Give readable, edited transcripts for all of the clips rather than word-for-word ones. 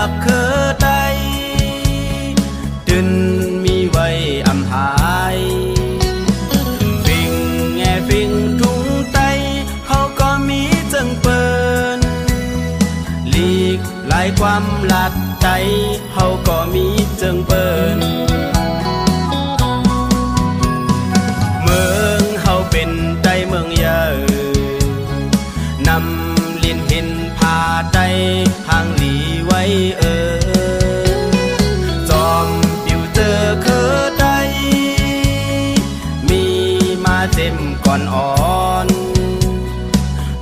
กเคอไตตื่นมีไว้อำหายฟิงแง่ฟิงทุงไตเฮาก็มีจังเปิ้นหลีกหลายความหลัดใจเฮาก็มีจังเปิ้นเมืองเฮาเป็นใจเมืองใหญ่นำลินเห็นพาใจห่างหลีไว้จอมปิวเจอเคอไตมีมาเต็มก่อนอ่อน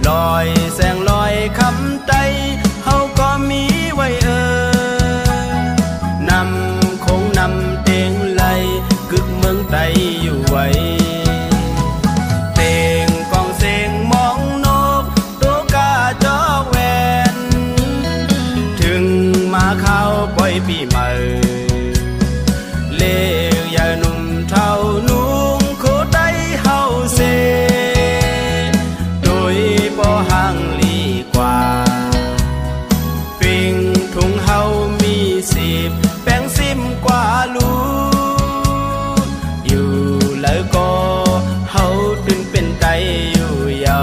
ลอยแสงลอยคำใจเฮาก็มีไว้นำคงนำเตียงไหลกึกเมืองไตอยู่ไว้เตียงกองเสียงมองนกตัวกาจอกแวนถึงมาเข้าปล่อยปีใหม่เลี้ยวยาหนุ่มเท่านุ่งโคไตเฮาเซโดยปอห่างลีกว่าปิงถุงเฮามี10แป้งซิมกว่าลูอยู่แล้วก็เฮาตื่นเป็นใจอยู่เยา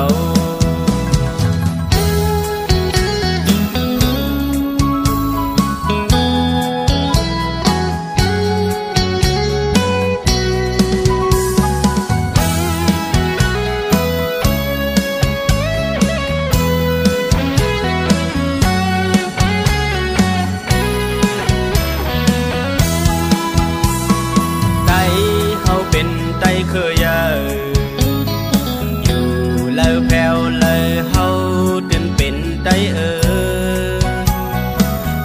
ใจเคยอยู่แล้วแผ่วเลยเฮาตื่นเป็นใจ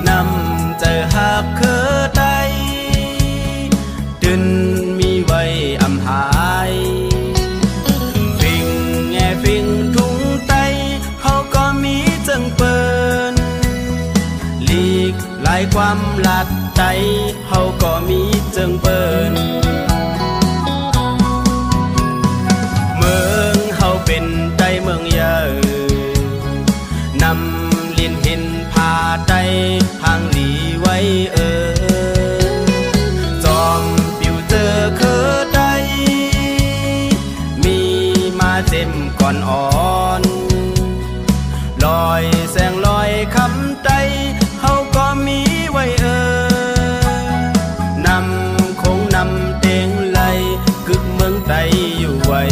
นำเจอหักเคอไตตื่นมีไว้อำหายฟิงแง่ฟิงทุงไตเฮาก็มีจังเปิ้นหลีกหลายความหลัดใจเฮาก็มีจังเปิ้นเป็นใจเมืองใหญ่นำลินเห็นพาใจห่างหลีไว้จอมปิวเจอเคอไตมีมาเต็มก่อนอ่อนลอยแสงลอยคำใจเฮาก็มีไว้นำคงนำเตียงไหลกึกเมืองไตอยู่ไว้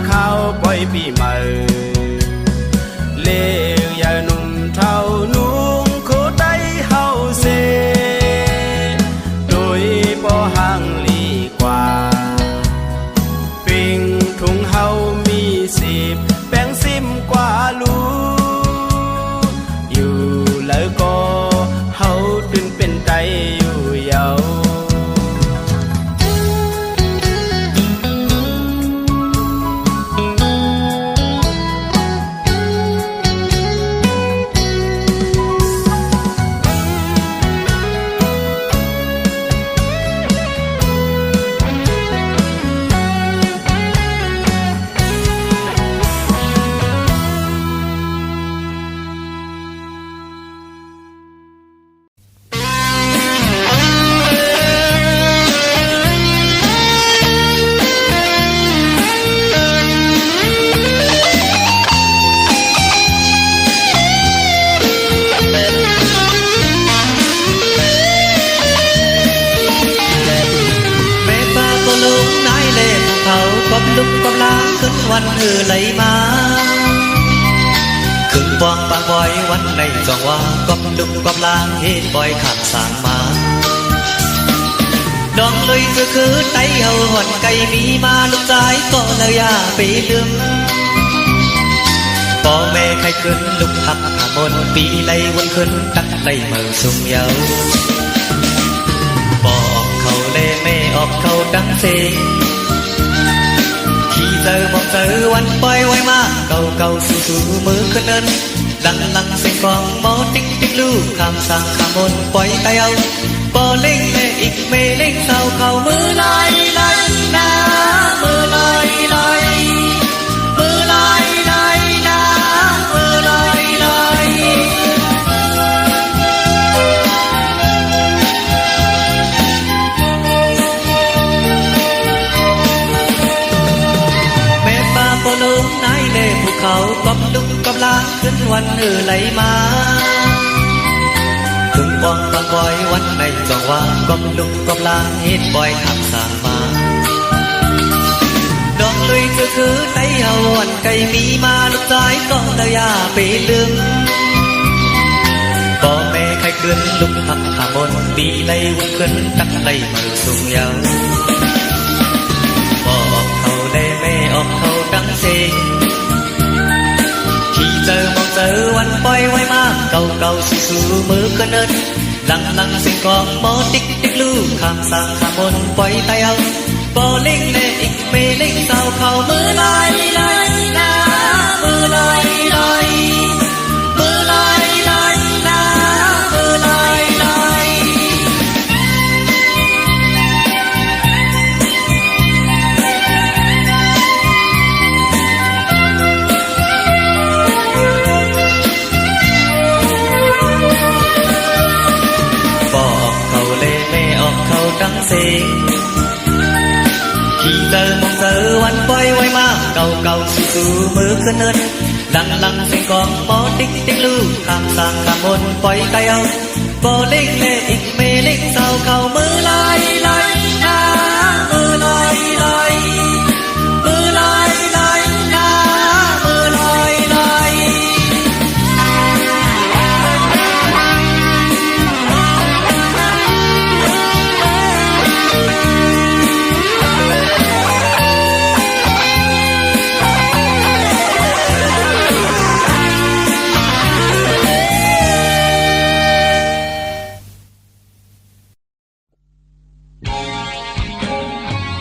เข้าปล่อยปีใหม่เลี้ยวยาหนุ่มเท่านุ่งโคไตเฮาเซโดยปอห่างลีกว่าปิงถุงเฮามี10แป้งซิมกว่าลูอยู่แล้วก็เฮาตื่นเป็นใจอยู่เยาลุกกำลังขึ้นวันไหลมาขึ้นวางบางบ่อยวันในจองว่ากำลุกกำลังเฮ็ดบ่อยขับสางมาดองเลยคือไตเฮาหอนไก่มีมาลูกชายก็เลยอย่าไปลืมพ่อแม่ใครขึ้นลุกหักหามนปีไหลวนขึ้นตักไหลเมืองสุ่มเยาบอกเขาเล่ไม่ออกเขาดังเซเจอบอกเจอวันปล่อยไว้มาเก่าสู้มือขึ้นเนินดังลังเสียงกองหมอติ๊กลูกข้ามสางข้ามบนปล่อยไตเอาปอเล่งแม่อีกเมเล่งเศร้าเข่ามือลายหน้ามือลาย เขากบลุกกบลางขึ้นวันไหลมาถึงปองบางบอยวันในจองว่ากบลุกกบลางเฮ็ดบอยขับสามมาดอกลุยคือไตเฮาวันไก่มีมาลูกชายก็เลยยาไปลืมพ่อแม่ใครเกินลุกหักหามนปีไล่วุ่นขึ้นตักไล่มือสูงยาวพ่อออกเขาได้แม่ออกเขาดังเสียงที่เจอมองเจอวันปล่อยไว้มาเก่าเก่าสู้มือก็เนินหลังหลังสิ่งของหมอติ๊กติ๊กลูกข้ามสางข้ามมนปล่อยไตเอาปอเล่งเล่อีกเมเล่งเศร้าเข่ามือลอยลอยนะมือลอยลอยมือลอยลอยนะมือลอยลอยบอกเขาเล่ไม่ออกเขาดังเสียงที่เจอมองเจอวันปล่อยไว้มาเก่าเก่าสู้มือขึ้นเนินหลังหลังเสียงกองปอติ๊กติ๊กลูกข้ามสางข้ามมนปล่อยไตเอาปอเล่งเล่อีกเมเล่งเศร้าเข่ามือลอยลอยนะมือลอยลอยมือลอยลอยนะมือลอยลอย เ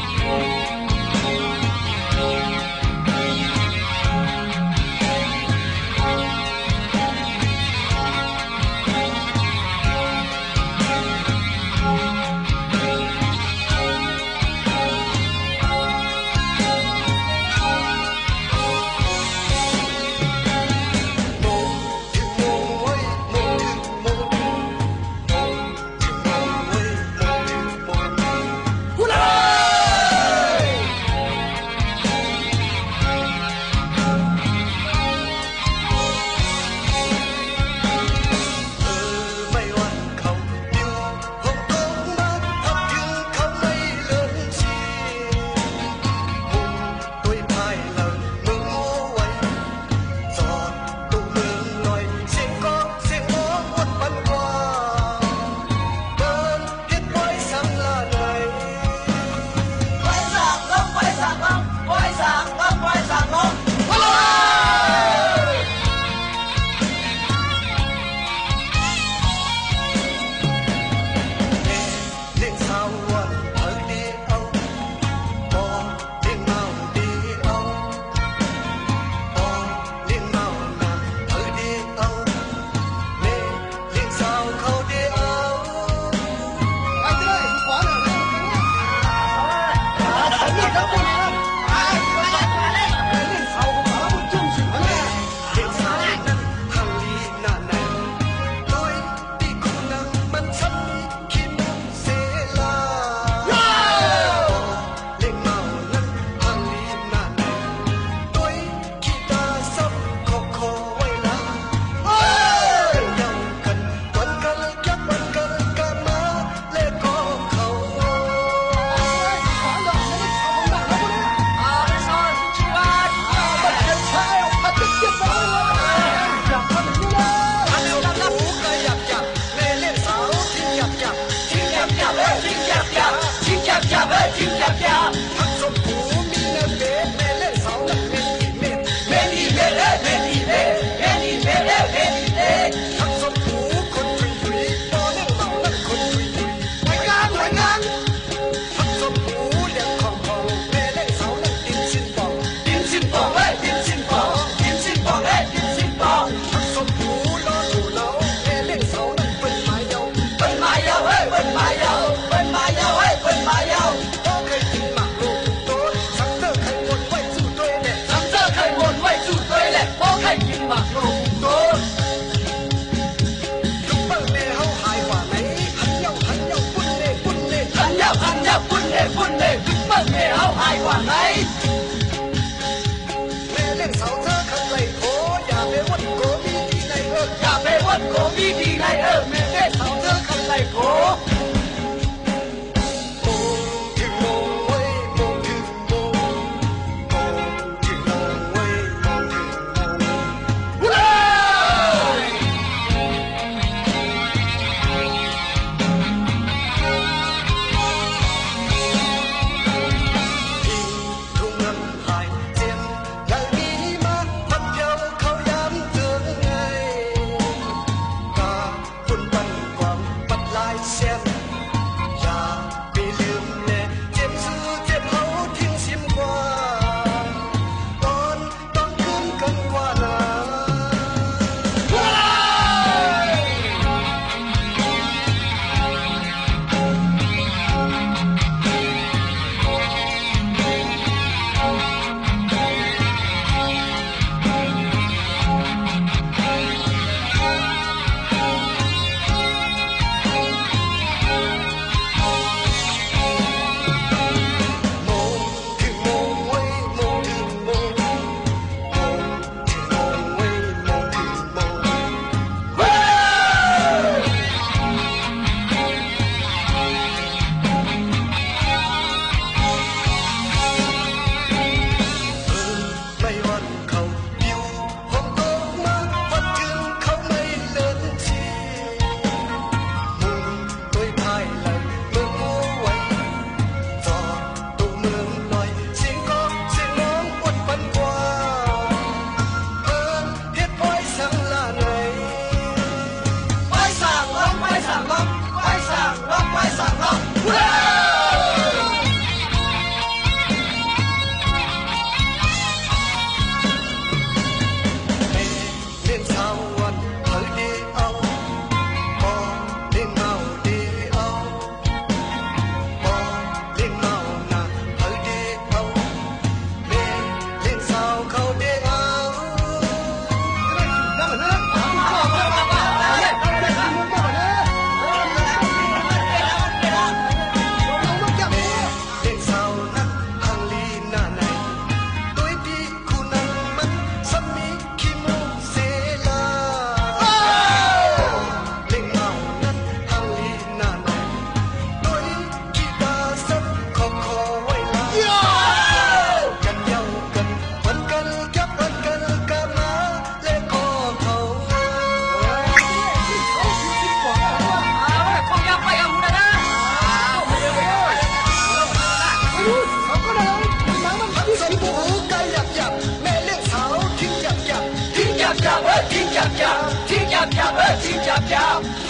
ပြပဲချင်းကြပြ